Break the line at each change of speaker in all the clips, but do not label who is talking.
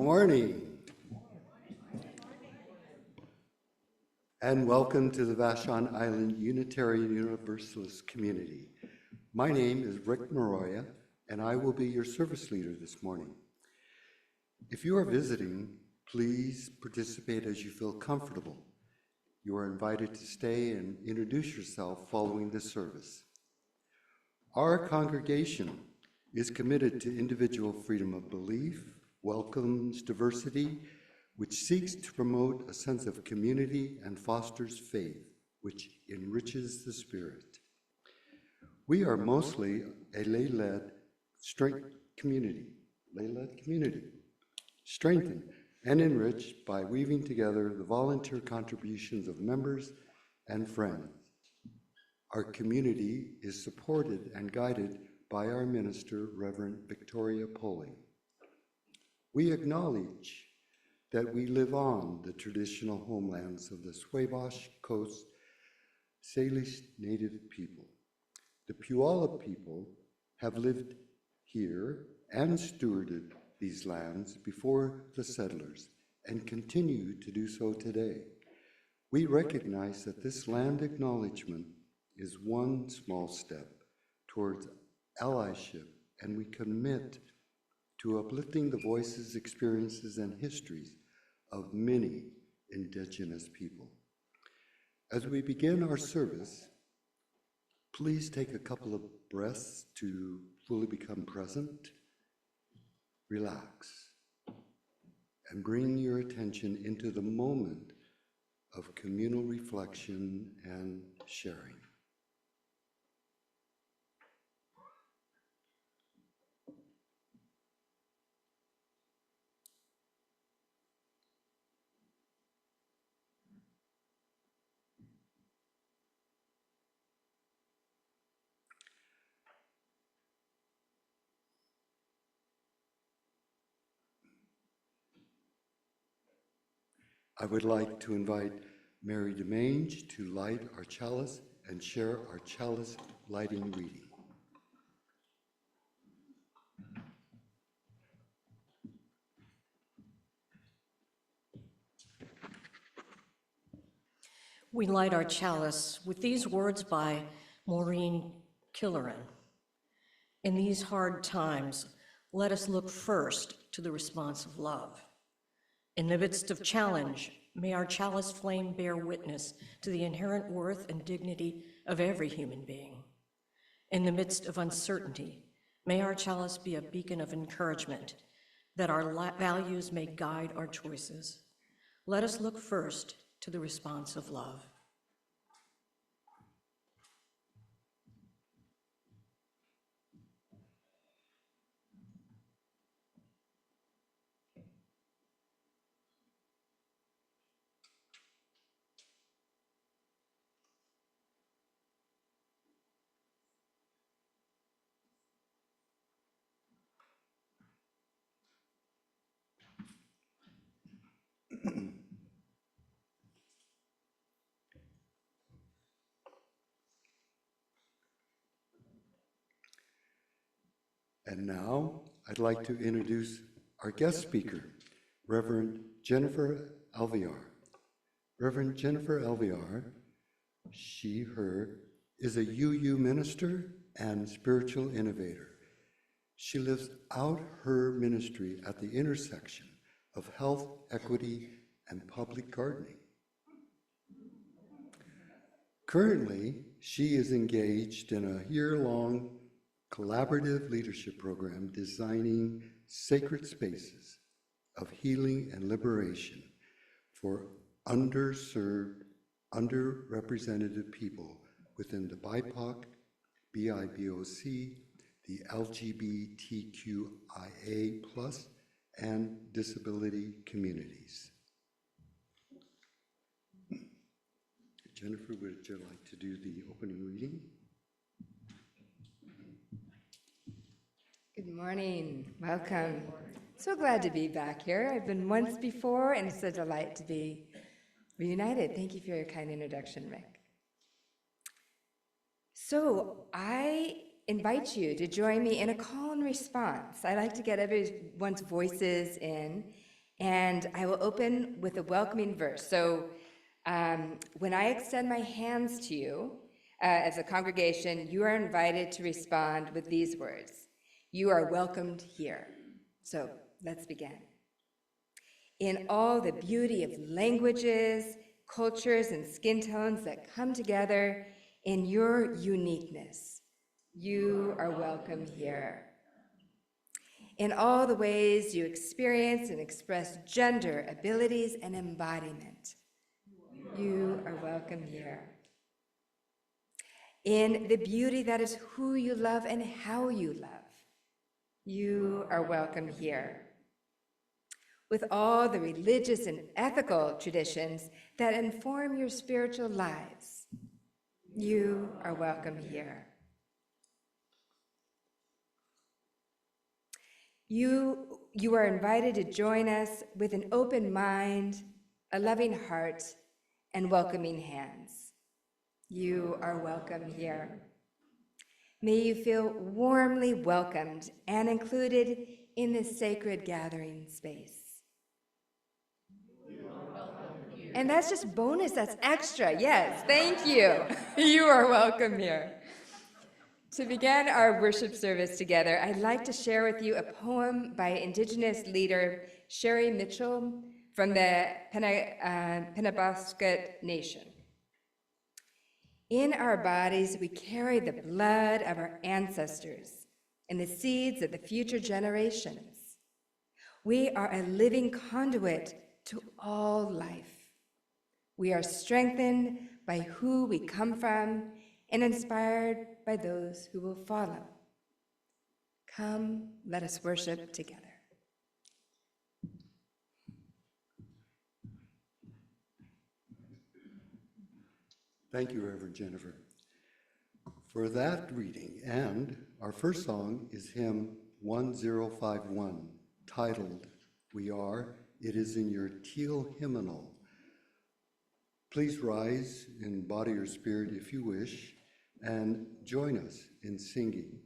morning. And welcome to the Vashon Island Unitarian Universalist community. My name is Rick Maroya, and I will be your service leader this morning. If you are visiting, please participate as you feel comfortable. You are invited to stay and introduce yourself following the service. Our congregation is committed to individual freedom of belief, welcomes diversity, which seeks to promote a sense of community and fosters faith, which enriches the spirit. We are mostly a lay-led community, strengthened and enriched by weaving together the volunteer contributions of members and friends. Our community is supported and guided by our minister, Reverend Victoria Poling. We acknowledge that we live on the traditional homelands of the Swabash Coast Salish Native people. The Puyallup people have lived here and stewarded these lands before the settlers and continue to do so today. We recognize that this land acknowledgement is one small step towards allyship, and we commit to uplifting the voices, experiences, and histories of many Indigenous people. As we begin our service, please take a couple of breaths to fully become present, relax, and bring your attention into the moment of communal reflection and sharing. I would like to invite Mary DeMange to light our chalice and share our chalice lighting reading.
We light our chalice with these words by Maureen Killeran. In these hard times, let us look first to the response of love. In the midst of challenge, may our chalice flame bear witness to the inherent worth and dignity of every human being. In the midst of uncertainty, may our chalice be a beacon of encouragement, that our values may guide our choices. Let us look first to the response of love.
And now, I'd like to introduce our guest speaker, Reverend Jennifer Alvear. Reverend Jennifer Alvear, she, her, is a UU minister and spiritual innovator. She lives out her ministry at the intersection of health, equity, and public gardening. Currently, she is engaged in a year-long collaborative leadership program designing sacred spaces of healing and liberation for underserved, underrepresented people within the BIPOC, BIPOC, the LGBTQIA+, and disability communities. Jennifer, would you like to do the opening reading?
Good morning. Welcome. So glad to be back here. I've been once before, and it's a delight to be reunited. Thank you for your kind introduction, Rick. So I invite you to join me in a call and response. I like to get everyone's voices in And I will open with a welcoming verse. So when I extend my hands to you as a congregation, you are invited to respond with these words. You are welcomed here. So let's begin. In all the beauty of languages, cultures, and skin tones that come together in your uniqueness, you are welcome here. In all the ways you experience and express gender, abilities, and embodiment, you are welcome here. In the beauty that is who you love and how you love, you are welcome here. With all the religious and ethical traditions that inform your spiritual lives, you are welcome here. You are invited to join us with an open mind, a loving heart, and welcoming hands. You are welcome here. May you feel warmly welcomed and included in this sacred gathering space. And that's just bonus, that's extra. Yes, thank you. You are welcome here. To begin our worship service together, I'd like to share with you a poem by Indigenous leader Sherry Mitchell from the Penobscot Nation. In our bodies, we carry the blood of our ancestors and the seeds of the future generations. We are a living conduit to all life. We are strengthened by who we come from and inspired by those who will follow. Come, let us worship together.
Thank you, Reverend Jennifer, for that reading. And our first song is hymn 1051, titled, We Are, It Is in Your Teal Hymnal. Please rise in body or spirit if you wish, and join us in singing.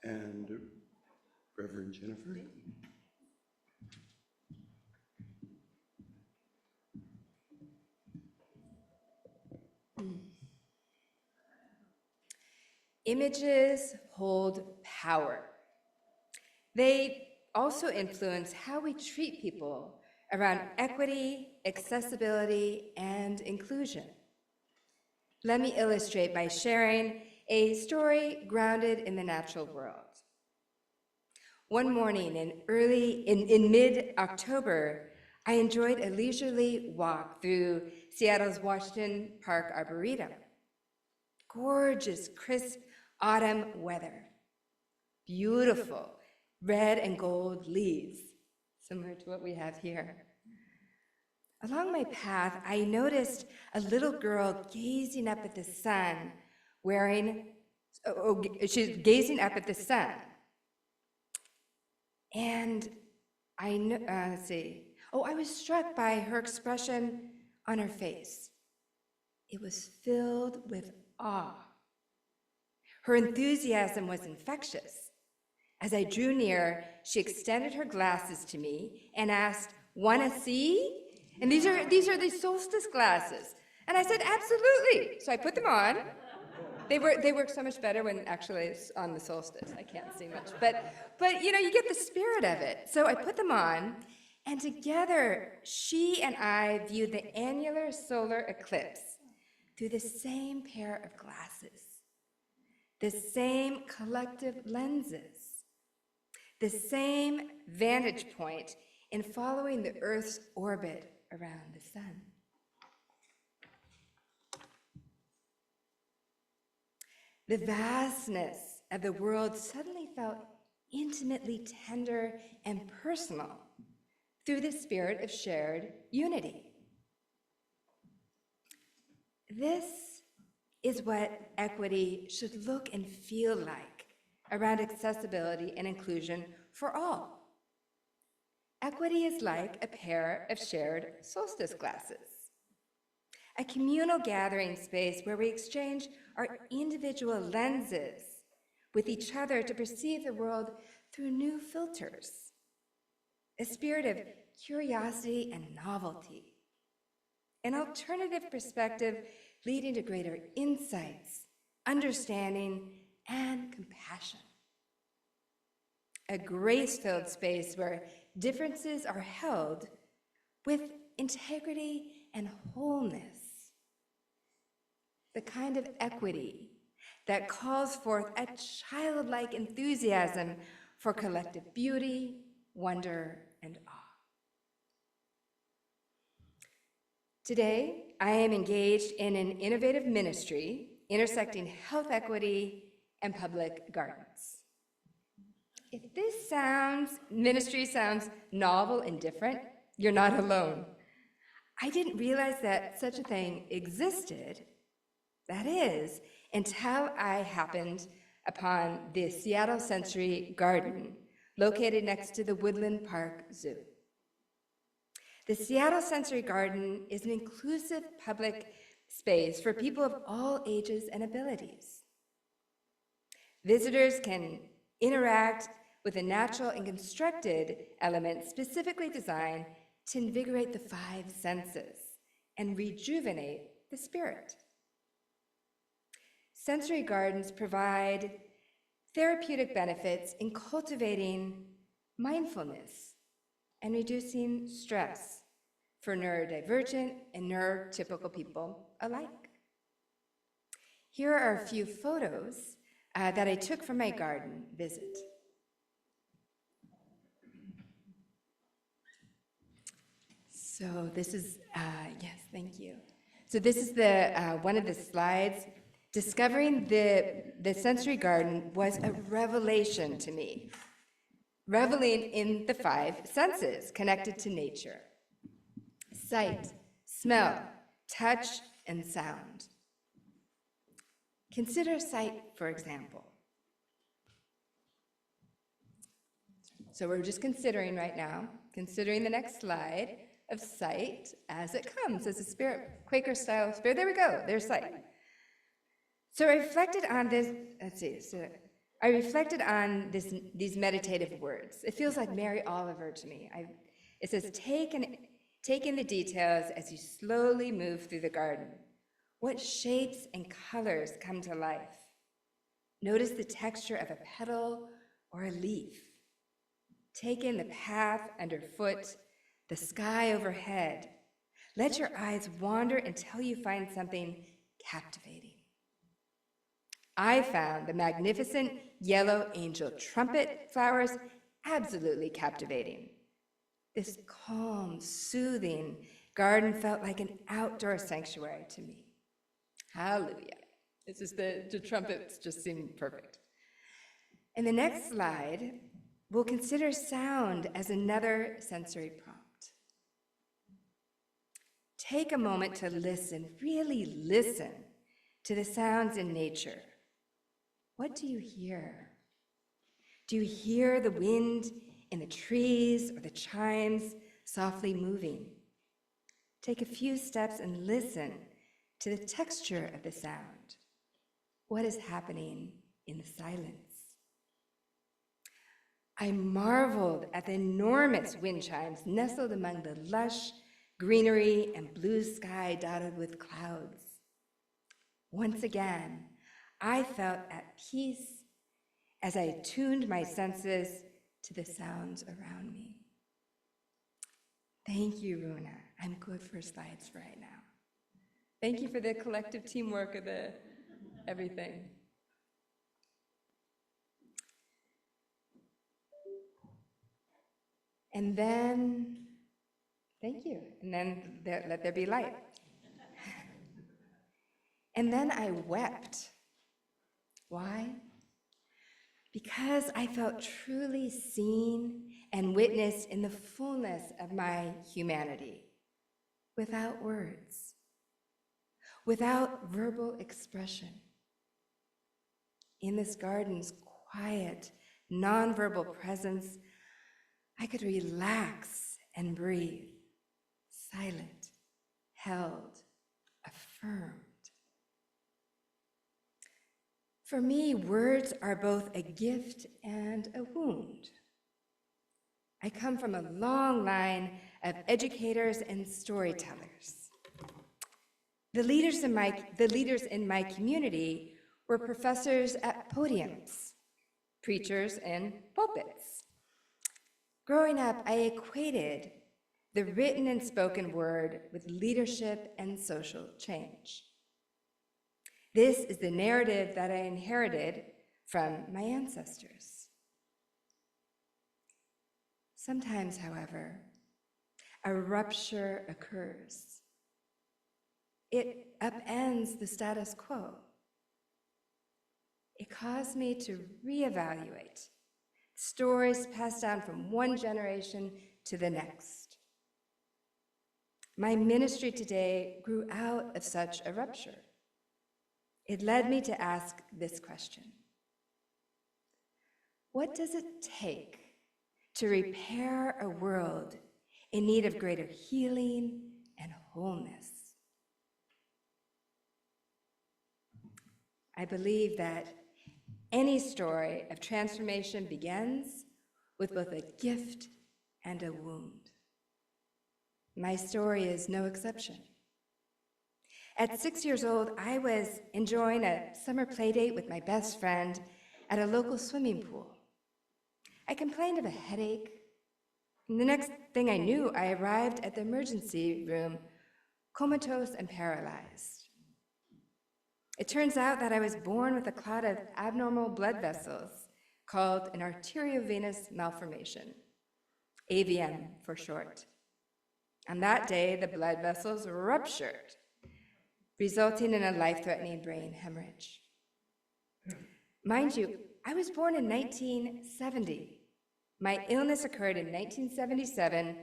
And Reverend Jennifer.
Images hold power. They also influence how we treat people around equity, accessibility, and inclusion. Let me illustrate by sharing a story grounded in the natural world. One morning in mid-October, I enjoyed a leisurely walk through Seattle's Washington Park Arboretum. Gorgeous, crisp autumn weather. Beautiful red and gold leaves, similar to what we have here. Along my path, I noticed a little girl gazing up at the sun, she's gazing up at the sun. And I was struck by her expression on her face. It was filled with awe. Her enthusiasm was infectious. As I drew near, she extended her glasses to me and asked, "Wanna see?" And these are the solstice glasses. And I said, "Absolutely." So I put them on. They work so much better when actually it's on the solstice. I can't see much, but you get the spirit of it. So I put them on, and together she and I viewed the annular solar eclipse through the same pair of glasses, the same collective lenses, the same vantage point in following the Earth's orbit around the sun. The vastness of the world suddenly felt intimately tender and personal through the spirit of shared unity. This is what equity should look and feel like around accessibility and inclusion for all. Equity is like a pair of shared solstice glasses, a communal gathering space where we exchange our individual lenses with each other to perceive the world through new filters, a spirit of curiosity and novelty, an alternative perspective leading to greater insights, understanding, and compassion. A grace-filled space where differences are held with integrity and wholeness. The kind of equity that calls forth a childlike enthusiasm for collective beauty, wonder, and awe. Today, I am engaged in an innovative ministry intersecting health equity and public gardens. If this ministry sounds novel and different, you're not alone. I didn't realize that such a thing existed, that is, until I happened upon the Seattle Sensory Garden, located next to the Woodland Park Zoo. The Seattle Sensory Garden is an inclusive public space for people of all ages and abilities. Visitors can interact with a natural and constructed element specifically designed to invigorate the five senses and rejuvenate the spirit. Sensory gardens provide therapeutic benefits in cultivating mindfulness and reducing stress for neurodivergent and neurotypical people alike. Here are a few photos that I took from my garden visit. So this is, yes, thank you. So this is the one of the slides. Discovering the sensory garden was a revelation to me. Reveling in the five senses connected to nature: sight, smell, touch, and sound. Consider sight, for example. So we're just considering right now, considering the next slide of sight as it comes, as a spirit, Quaker style spirit. There we go, there's sight. So I reflected on this, let's see, so I reflected on these meditative words. It feels like Mary Oliver to me. It says, take in the details as you slowly move through the garden. What shapes and colors come to life? Notice the texture of a petal or a leaf. Take in the path underfoot, the sky overhead. Let your eyes wander until you find something captivating. I found the magnificent yellow angel trumpet flowers absolutely captivating. This calm, soothing garden felt like an outdoor sanctuary to me. Hallelujah. It's just the trumpets just seem perfect. In the next slide, we'll consider sound as another sensory prompt. Take a moment to listen, really listen to the sounds in nature. What do you hear? Do you hear the wind in the trees or the chimes softly moving? Take a few steps and listen to the texture of the sound. What is happening in the silence? I marveled at the enormous wind chimes nestled among the lush greenery and blue sky dotted with clouds. Once again, I felt at peace as I tuned my senses to the sounds around me. Thank you, Runa. I'm good for slides right now. Thank you for the collective teamwork of the everything. And then, thank you. And then let there be light. And then I wept. Why? Because I felt truly seen and witnessed in the fullness of my humanity, without words, without verbal expression. In this garden's quiet, nonverbal presence, I could relax and breathe, silent, held, affirmed. For me, words are both a gift and a wound. I come from a long line of educators and storytellers. The leaders in my community were professors at podiums, preachers in pulpits. Growing up, I equated the written and spoken word with leadership and social change. This is the narrative that I inherited from my ancestors. Sometimes, however, a rupture occurs. It upends the status quo. It caused me to reevaluate stories passed down from one generation to the next. My ministry today grew out of such a rupture. It led me to ask this question: what does it take to repair a world in need of greater healing and wholeness? I believe that any story of transformation begins with both a gift and a wound. My story is no exception. At 6 years old, I was enjoying a summer play date with my best friend at a local swimming pool. I complained of a headache, and the next thing I knew, I arrived at the emergency room, comatose and paralyzed. It turns out that I was born with a clot of abnormal blood vessels called an arteriovenous malformation, AVM for short. On that day, the blood vessels ruptured, resulting in a life-threatening brain hemorrhage. Mind you, I was born in 1970. My illness occurred in 1977,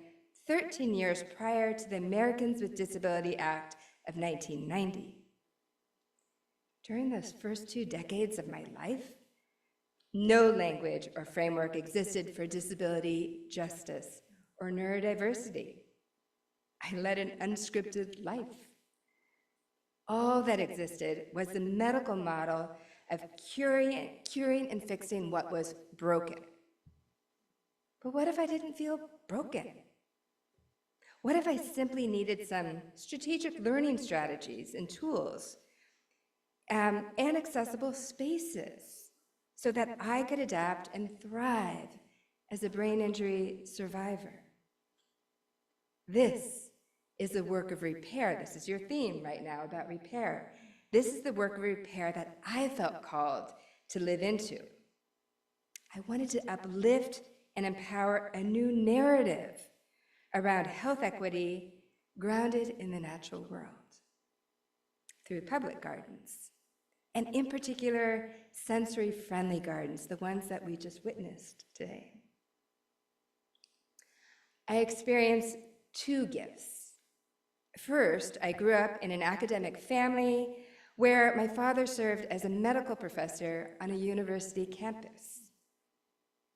13 years prior to the Americans with Disability Act of 1990. During those first 2 decades of my life, no language or framework existed for disability, justice, or neurodiversity. I led an unscripted life. All that existed was the medical model of curing and fixing what was broken. But what if I didn't feel broken? What if I simply needed some strategic learning strategies and tools and accessible spaces so that I could adapt and thrive as a brain injury survivor? This is the work of repair. This is your theme right now about repair. This is the work of repair that I felt called to live into. I wanted to uplift and empower a new narrative around health equity grounded in the natural world through public gardens, and in particular, sensory-friendly gardens, the ones that we just witnessed today. I experienced two gifts. First, I grew up in an academic family where my father served as a medical professor on a university campus.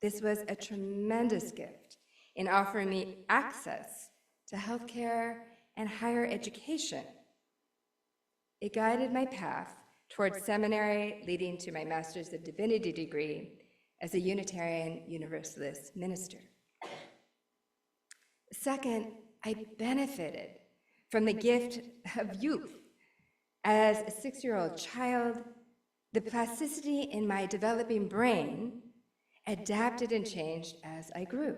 This was a tremendous gift in offering me access to healthcare and higher education. It guided my path towards seminary, leading to my Master's of Divinity degree as a Unitarian Universalist minister. Second, I benefited from the gift of youth. As a 6-year-old child, the plasticity in my developing brain adapted and changed as I grew.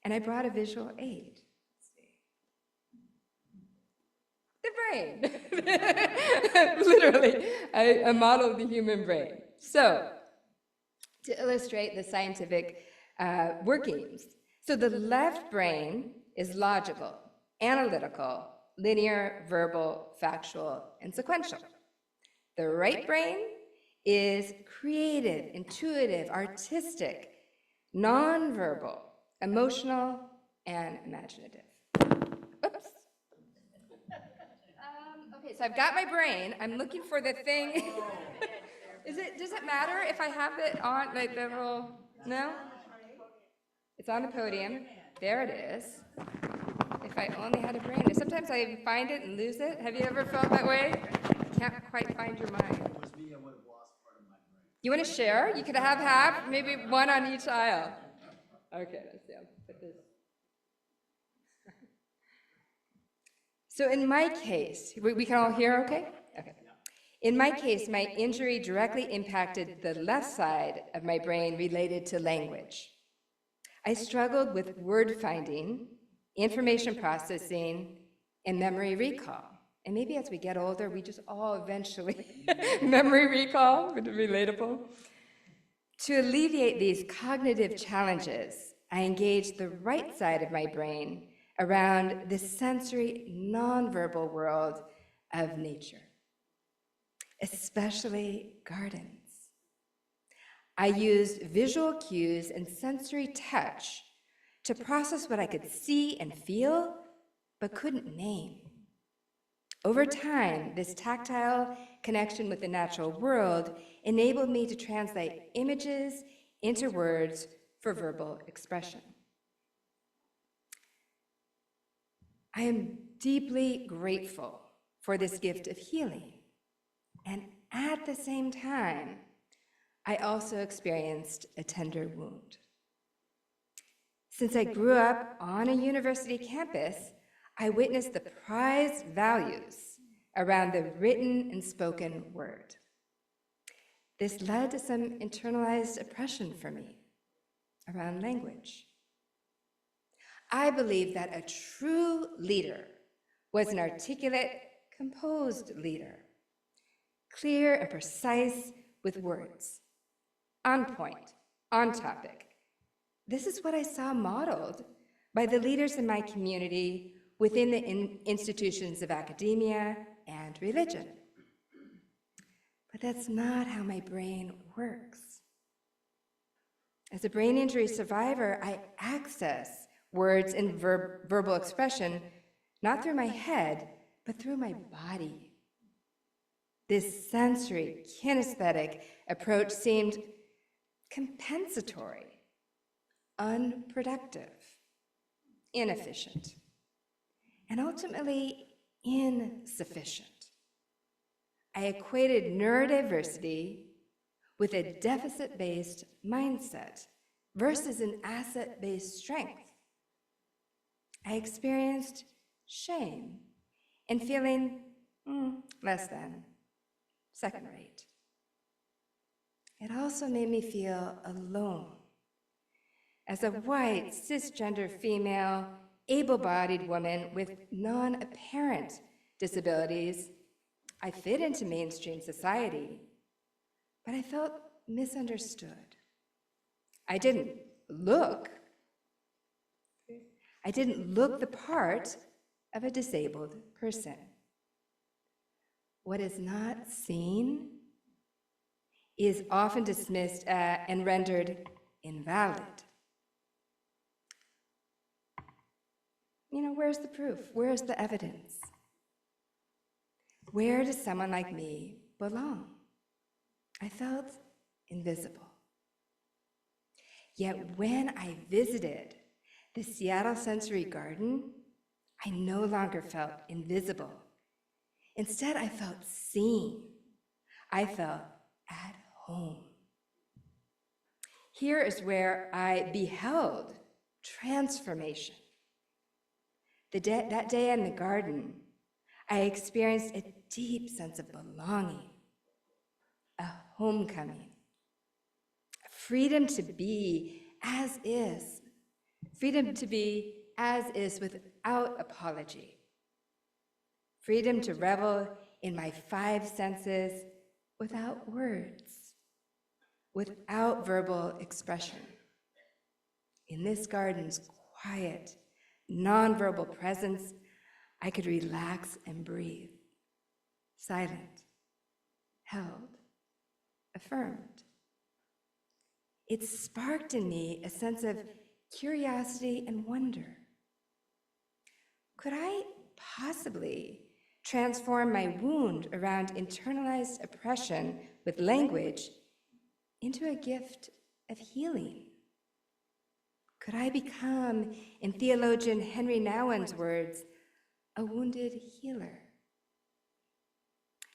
And I brought a visual aid. The brain. Literally, a model of the human brain. So, to illustrate the scientific workings. So the left brain is logical, analytical, linear, verbal, factual, and sequential. The right brain is creative, intuitive, artistic, nonverbal, emotional, and imaginative. Oops. Okay, so I've got my brain. I'm looking for the thing. Does it matter if I have it on, like the little, no? It's on the podium. There it is. If I only had a brain. Sometimes I find it and lose it. Have you ever felt that way? Can't quite find your mind. You want to share? You could have half, maybe one on each aisle. Okay, let's see. I'll put this. So in my case, we can all hear okay? Okay. In my case, my injury directly impacted the left side of my brain related to language. I struggled with word finding, information processing, and memory recall. And maybe as we get older, we just all eventually memory recall, which is relatable. To alleviate these cognitive challenges, I engaged the right side of my brain around the sensory, nonverbal world of nature, especially gardens. I used visual cues and sensory touch to process what I could see and feel, but couldn't name. Over time, this tactile connection with the natural world enabled me to translate images into words for verbal expression. I am deeply grateful for this gift of healing, and at the same time, I also experienced a tender wound. Since I grew up on a university campus, I witnessed the prized values around the written and spoken word. This led to some internalized oppression for me around language. I believe that a true leader was an articulate, composed leader, clear and precise with words, on point, on topic. This is what I saw modeled by the leaders in my community within the institutions of academia and religion. But that's not how my brain works. As a brain injury survivor, I access words and verbal expression not through my head, but through my body. This sensory, kinesthetic approach seemed compensatory, unproductive, inefficient, and ultimately insufficient. I I equated neurodiversity with a deficit-based mindset versus an asset-based strength. I experienced shame and feeling less than, second rate. It also made me feel alone. As a white, cisgender female, able-bodied woman with non-apparent disabilities, I fit into mainstream society, but I felt misunderstood. I didn't look the part of a disabled person. What is not seen is often dismissed and rendered invalid. Where's the proof? Where's the evidence? Where does someone like me belong? I felt invisible. Yet when I visited the Seattle Sensory Garden, I no longer felt invisible. Instead, I felt seen. I felt at home. Here is where I beheld transformation. That day in the garden, I experienced a deep sense of belonging, a homecoming, freedom to be as is, freedom to be as is without apology, freedom to revel in my 5 senses without words, without verbal expression. In this garden's quiet, nonverbal presence, I could relax and breathe, silent, held, affirmed. It sparked in me a sense of curiosity and wonder. Could I possibly transform my wound around internalized oppression with language into a gift of healing? Could I become, in theologian Henry Nouwen's words, a wounded healer?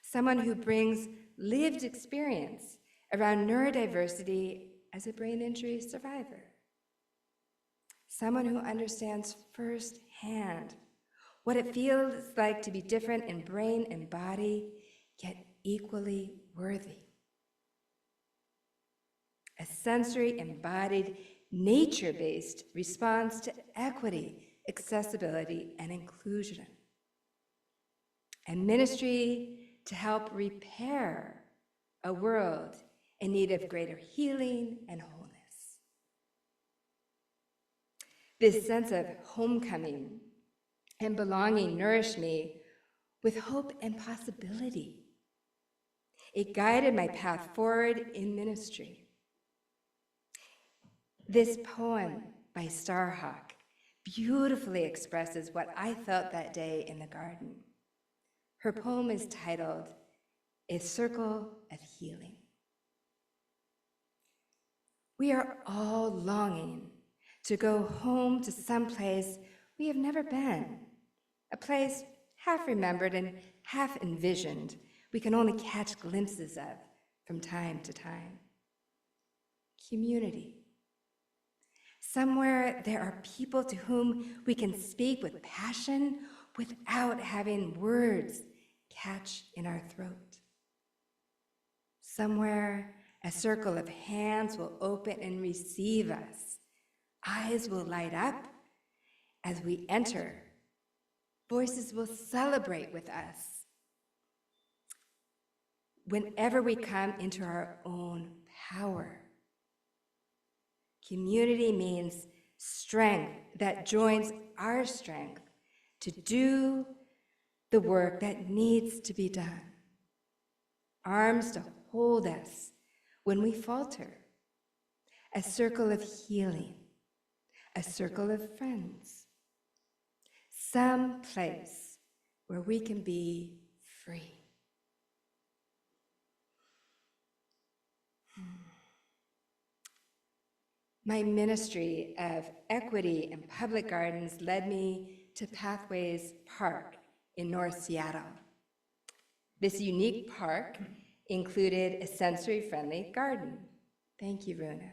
Someone who brings lived experience around neurodiversity as a brain injury survivor. Someone who understands firsthand what it feels like to be different in brain and body, yet equally worthy. A sensory embodied, nature-based response to equity, accessibility, and inclusion. A ministry to help repair a world in need of greater healing and wholeness. This sense of homecoming and belonging nourished me with hope and possibility. It guided my path forward in ministry. This poem by Starhawk beautifully expresses what I felt that day in the garden. Her poem is titled, A Circle of Healing. We are all longing to go home to some place we have never been, a place half remembered and half envisioned we can only catch glimpses of from time to time. Community. Somewhere there are people to whom we can speak with passion without having words catch in our throat. Somewhere a circle of hands will open and receive us. Eyes will light up as we enter. Voices will celebrate with us. Whenever we come into our own power. Community means strength that joins our strength to do the work that needs to be done. Arms to hold us when we falter. A circle of healing. A circle of friends. Some place where we can be free. My ministry of equity and public gardens led me to Pathways Park in North Seattle. This unique park included a sensory-friendly garden. Thank you, Runa.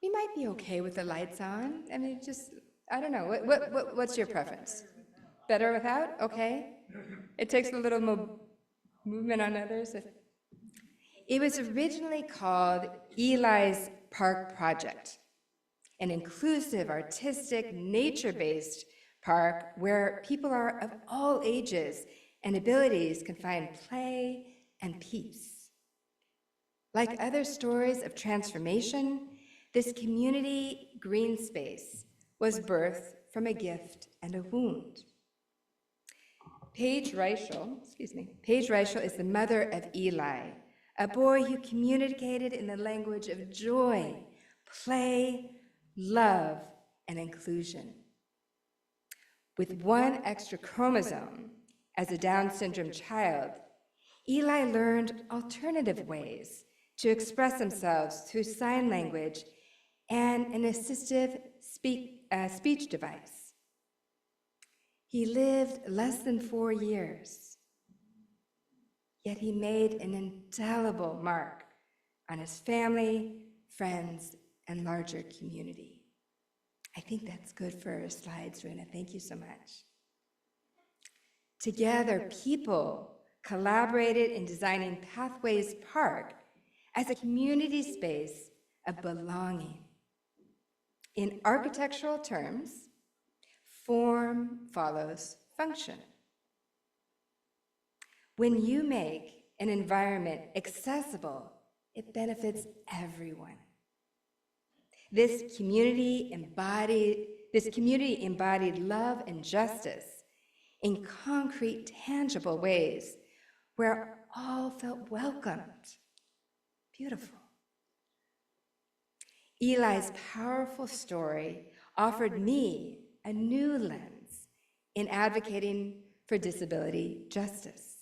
We might be okay with the lights on. I mean, just, I don't know. What's your preference? Better without? Okay. It takes a little movement on others. It was originally called Eli's Park Project, an inclusive, artistic, nature-based park where people are of all ages and abilities can find play and peace. Like other stories of transformation, this community green space was birthed from a gift and a wound. Paige Reichel is the mother of Eli, a boy who communicated in the language of joy, play, love, and inclusion. With one extra chromosome, as a Down syndrome child, Eli learned alternative ways to express themselves through sign language and an assistive speech device. He lived less than 4 years, yet he made an indelible mark on his family, friends, and larger community. I think that's good for our slides, Runa. Thank you so much. Together, people collaborated in designing Pathways Park as a community space of belonging. In architectural terms, form follows function. When you make an environment accessible, it benefits everyone. This community embodied love and justice in concrete, tangible ways where all felt welcomed. Beautiful. Eli's powerful story offered me a new lens in advocating for disability justice.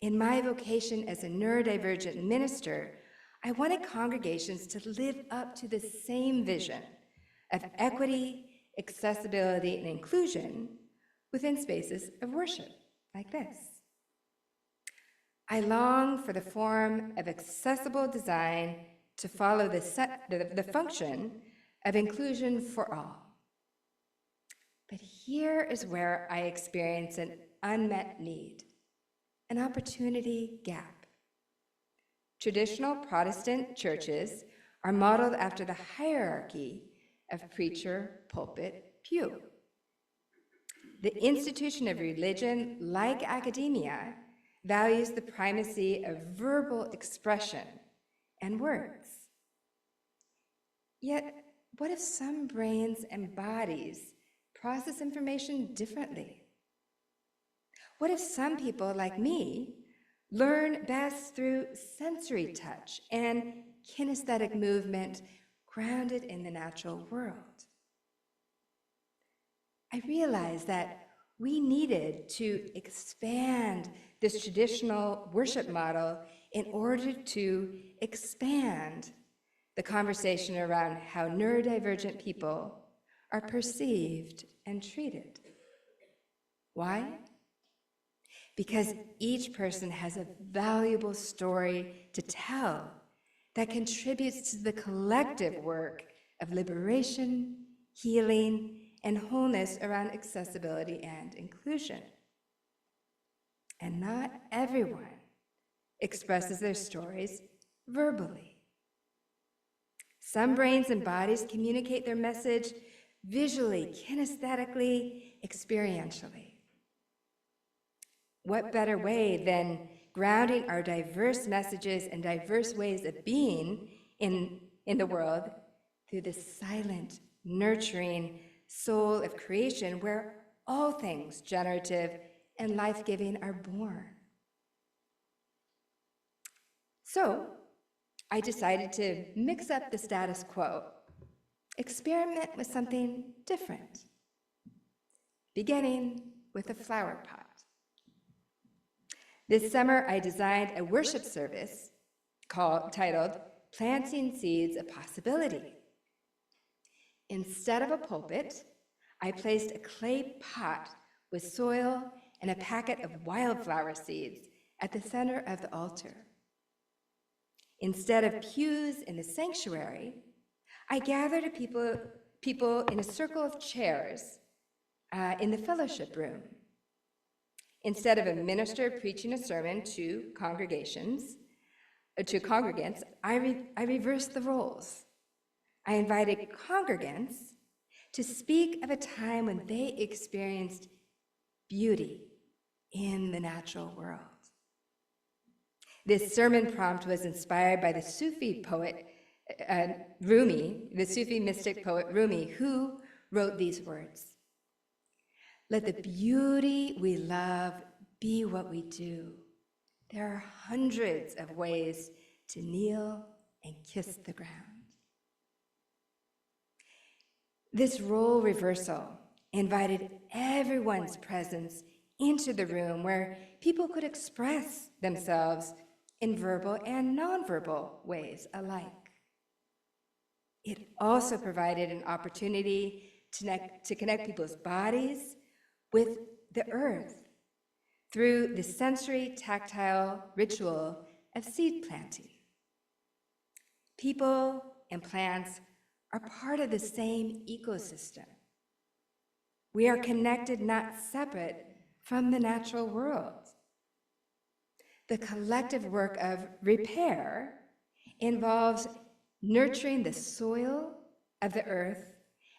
In my vocation as a neurodivergent minister, I wanted congregations to live up to the same vision of equity, accessibility, and inclusion within spaces of worship like this. I long for the form of accessible design to follow the function of inclusion for all. But here is where I experience an unmet need, an opportunity gap. Traditional Protestant churches are modeled after the hierarchy of preacher, pulpit, pew. The institution of religion, like academia, values the primacy of verbal expression and words. Yet, what if some brains and bodies process information differently? What if some people, like me, learn best through sensory touch and kinesthetic movement grounded in the natural world? I realized that we needed to expand this traditional worship model in order to expand the conversation around how neurodivergent people are perceived and treated. Why? Because each person has a valuable story to tell that contributes to the collective work of liberation, healing, and wholeness around accessibility and inclusion. And not everyone expresses their stories verbally. Some brains and bodies communicate their message visually, kinesthetically, experientially. What better way than grounding our diverse messages and diverse ways of being in the world through the silent, nurturing soul of creation where all things generative and life-giving are born. So, I decided to mix up the status quo, experiment with something different, beginning with a flower pot. This summer, I designed a worship service titled Planting Seeds of Possibility. Instead of a pulpit, I placed a clay pot with soil and a packet of wildflower seeds at the center of the altar. Instead of pews in the sanctuary, I gathered people in a circle of chairs in the fellowship room. Instead of a minister preaching a sermon to congregants, I reversed the roles. I invited congregants to speak of a time when they experienced beauty in the natural world. This sermon prompt was inspired by the Sufi poet Rumi, the Sufi mystic poet Rumi, who wrote these words: "Let the beauty we love be what we do. There are hundreds of ways to kneel and kiss the ground." This role reversal invited everyone's presence into the room where people could express themselves in verbal and nonverbal ways alike. It also provided an opportunity to connect people's bodies with the earth through the sensory tactile ritual of seed planting. People and plants are part of the same ecosystem. We are connected, not separate from the natural world. The collective work of repair involves nurturing the soil of the earth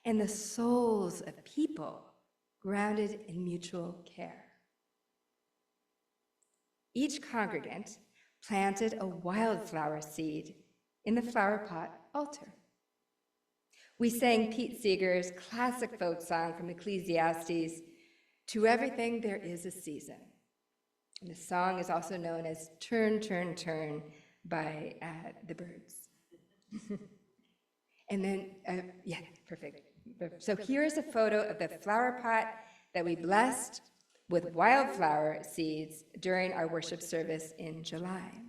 and the souls of people grounded in mutual care. Each congregant planted a wildflower seed in the flower pot altar. We sang Pete Seeger's classic folk song from Ecclesiastes, "To everything there is a season." And the song is also known as "Turn, Turn, Turn" by the Byrds. And then, yeah, perfect. So here's a photo of the flower pot that we blessed with wildflower seeds during our worship service in July.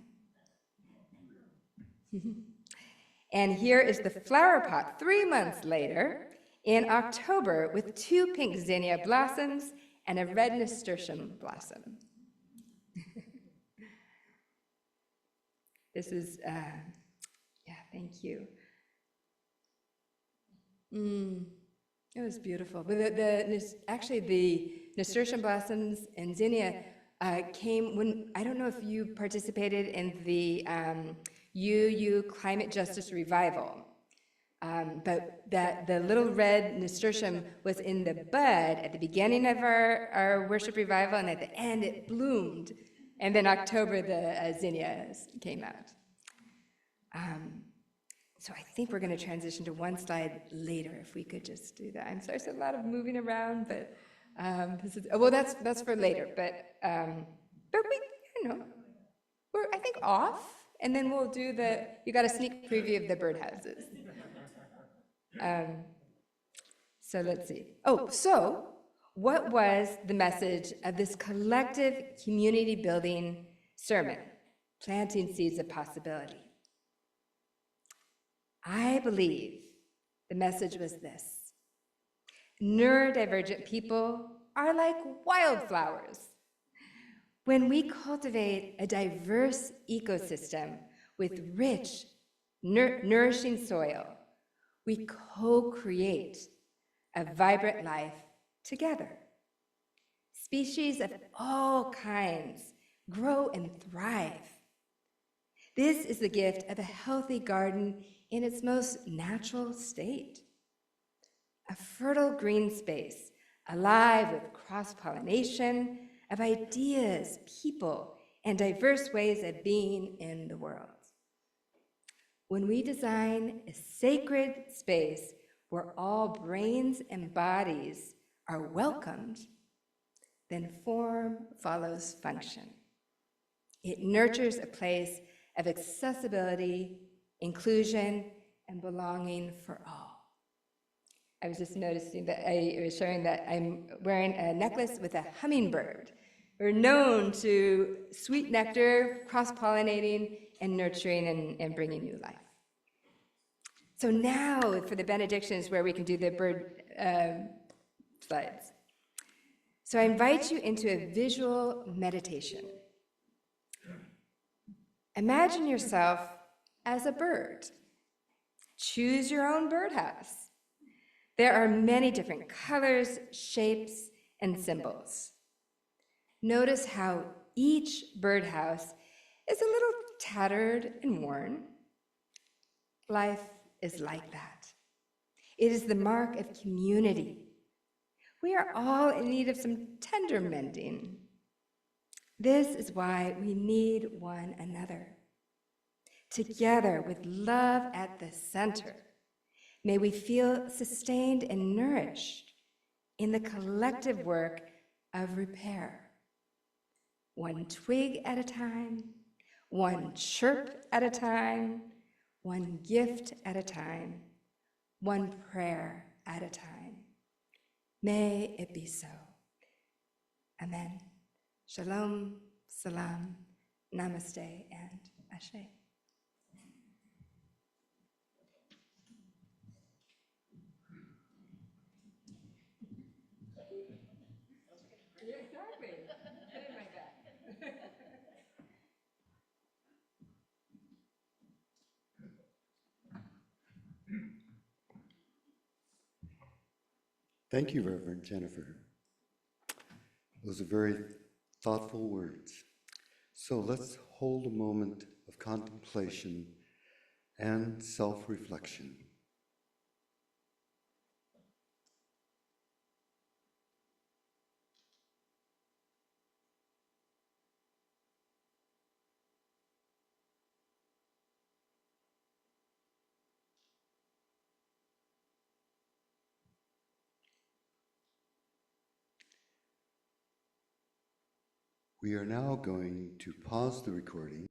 And here is the flower pot 3 months later in October with 2 pink zinnia blossoms and a red nasturtium blossom. This is, yeah, thank you. It was beautiful. But actually, the nasturtium blossoms and zinnia came when, I don't know if you participated in the UU Climate Justice Revival, but that the little red nasturtium was in the bud at the beginning of our worship revival, and at the end it bloomed, and then October the zinnias came out. So I think we're going to transition to one slide later, if we could just do that. I'm sorry, it's a lot of moving around, but this is, well, that's for later. But we, you know, we're, I think, off, and then we'll do you got a sneak preview of the birdhouses. So let's see. Oh, so what was the message of this collective community building sermon, Planting Seeds of Possibility? I believe the message was this: neurodivergent people are like wildflowers. When we cultivate a diverse ecosystem with rich, nourishing soil, we co-create a vibrant life together. Species of all kinds grow and thrive. This is the gift of a healthy garden in its most natural state. A fertile green space, alive with cross-pollination of ideas, people, and diverse ways of being in the world. When we design a sacred space where all brains and bodies are welcomed, then form follows function. It nurtures a place of accessibility, inclusion, and belonging for all. I was just noticing that I was sharing that I'm wearing a necklace with a hummingbird. We're known to sweet nectar, cross-pollinating, and nurturing and bringing new life. So now for the benedictions, where we can do the bird slides. So I invite you into a visual meditation. Imagine yourself as a bird. Choose your own birdhouse. There are many different colors, shapes, and symbols. Notice how each birdhouse is a little tattered and worn. Life is like that. It is the mark of community. We are all in need of some tender mending. This is why we need one another. Together, with love at the center, may we feel sustained and nourished in the collective work of repair. One twig at a time, one chirp at a time, one gift at a time, one prayer at a time. May it be so. Amen. Shalom, salam, namaste, and ashe. Exactly. Put it in my bag.
Thank you, Reverend Jennifer. Those are very thoughtful words. So let's hold a moment of contemplation and self-reflection. We are now going to pause the recording.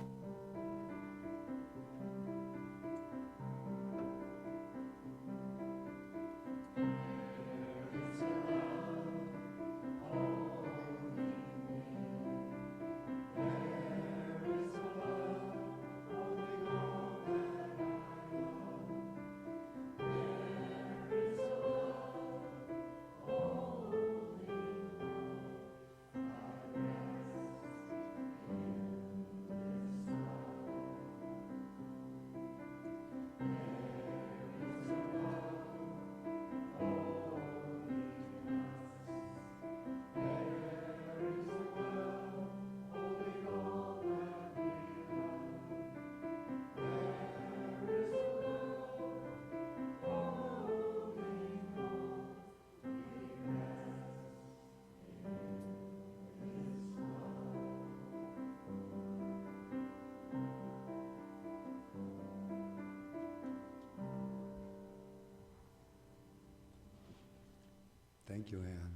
Thank you, Anne.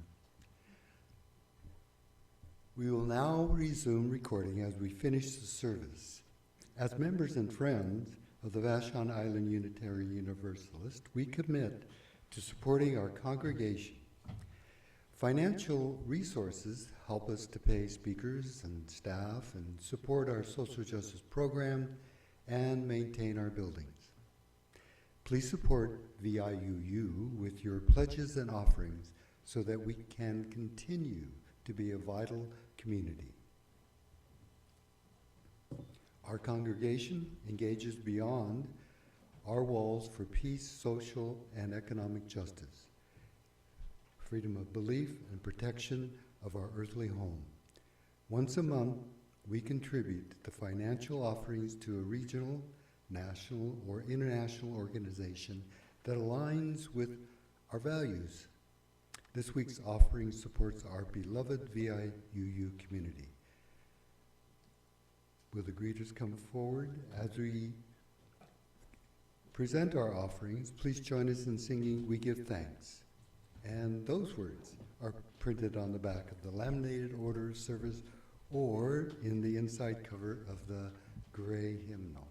We will now resume recording as we finish the service. As members and friends of the Vashon Island Unitary Universalist, we commit to supporting our congregation. Financial resources help us to pay speakers and staff and support our social justice program and maintain our buildings. Please support VIUU with your pledges and offerings so that we can continue to be a vital community. Our congregation engages beyond our walls for peace, social, and economic justice, freedom of belief, and protection of our earthly home. Once a month, we contribute the financial offerings to a regional, national, or international organization that aligns with our values. This week's offering supports our beloved VIUU community. Will the greeters come forward as we present our offerings? Please join us in singing "We Give Thanks." And those words are printed on the back of the laminated order of service or in the inside cover of the gray hymnal.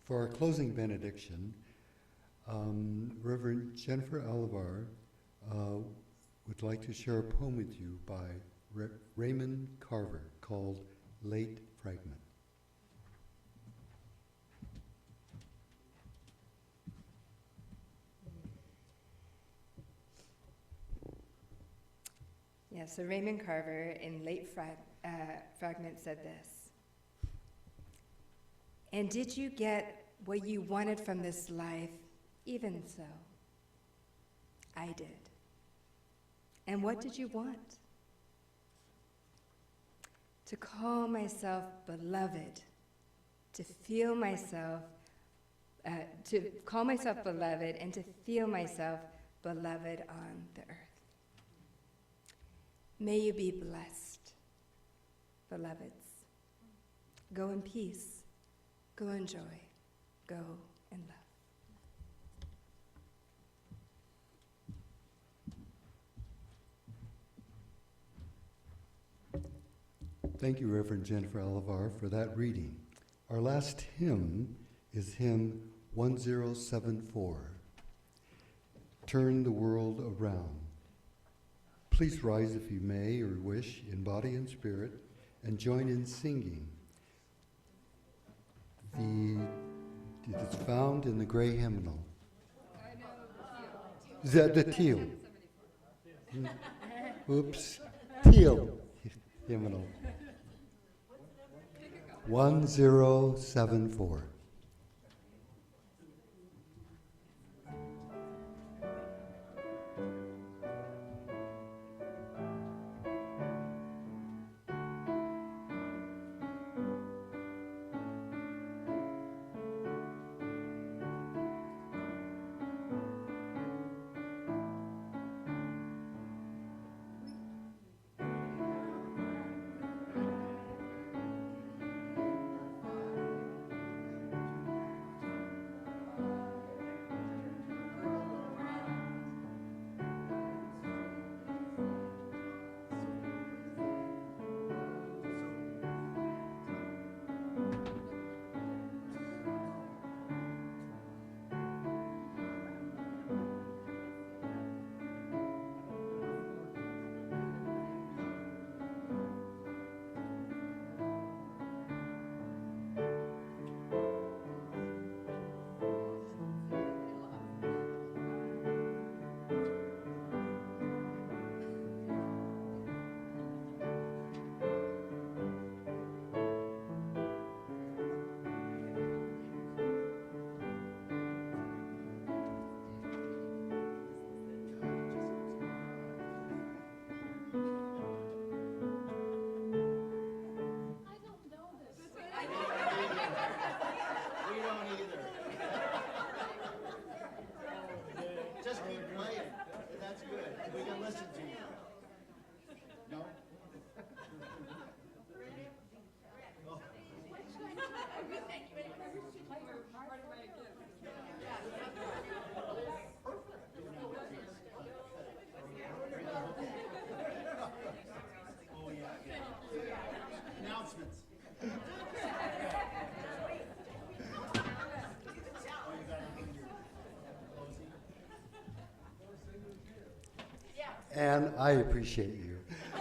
For our closing benediction, Reverend Jennifer Olivar would like to share a poem with you by Raymond Carver called Late Fragment.
Yeah, so Raymond Carver in Late Fragment said this. And did you get what you wanted from this life? Even so, I did. And what did you want? To call myself beloved, to feel myself, to call myself beloved and to feel myself beloved on the earth. May you be blessed, beloveds. Go in peace, go in joy, go in love.
Thank you, Reverend Jennifer Olivar, for that reading. Our last hymn is hymn 1074, Turn the World Around. Please rise if you may or wish in body and spirit and join in singing. It's found in the gray hymnal. Is that the teal? Oops, teal hymnal. 1074. And I appreciate you.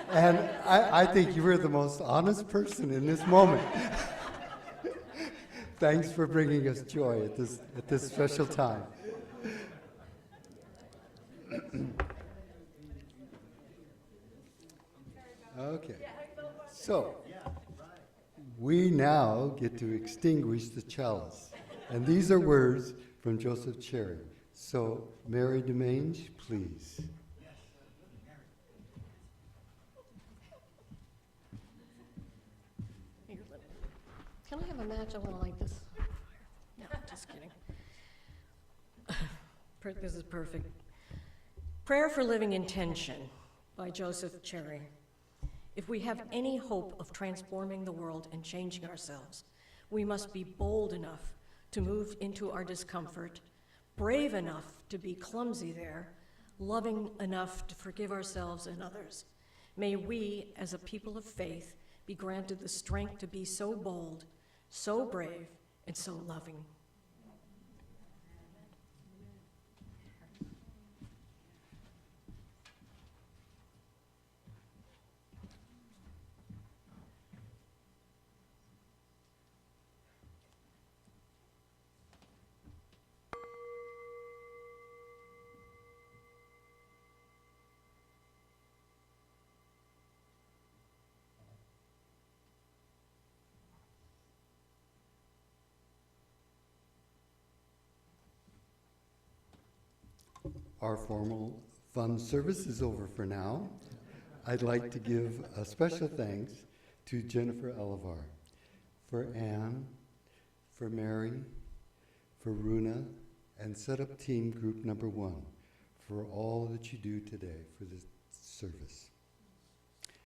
And I think you were the most honest person in this moment. Thanks for bringing us joy at this special time. Okay. So, we now get to extinguish the chalice. And these are words from Joseph Cherry. So, Mary Demange, please.
Can I have a match? I want to light this. No, just kidding. This is perfect. Prayer for Living Intention by Joseph Cherry. If we have any hope of transforming the world and changing ourselves, we must be bold enough to move into our discomfort, brave enough to be clumsy there, loving enough to forgive ourselves and others. May we, as a people of faith, be granted the strength to be so bold, so brave, and so loving.
Our formal fun service is over for now. I'd like to give a special thanks to Jennifer Elevar, for Anne, for Mary, for Runa, and Setup Team Group Number 1 for all that you do today for this service.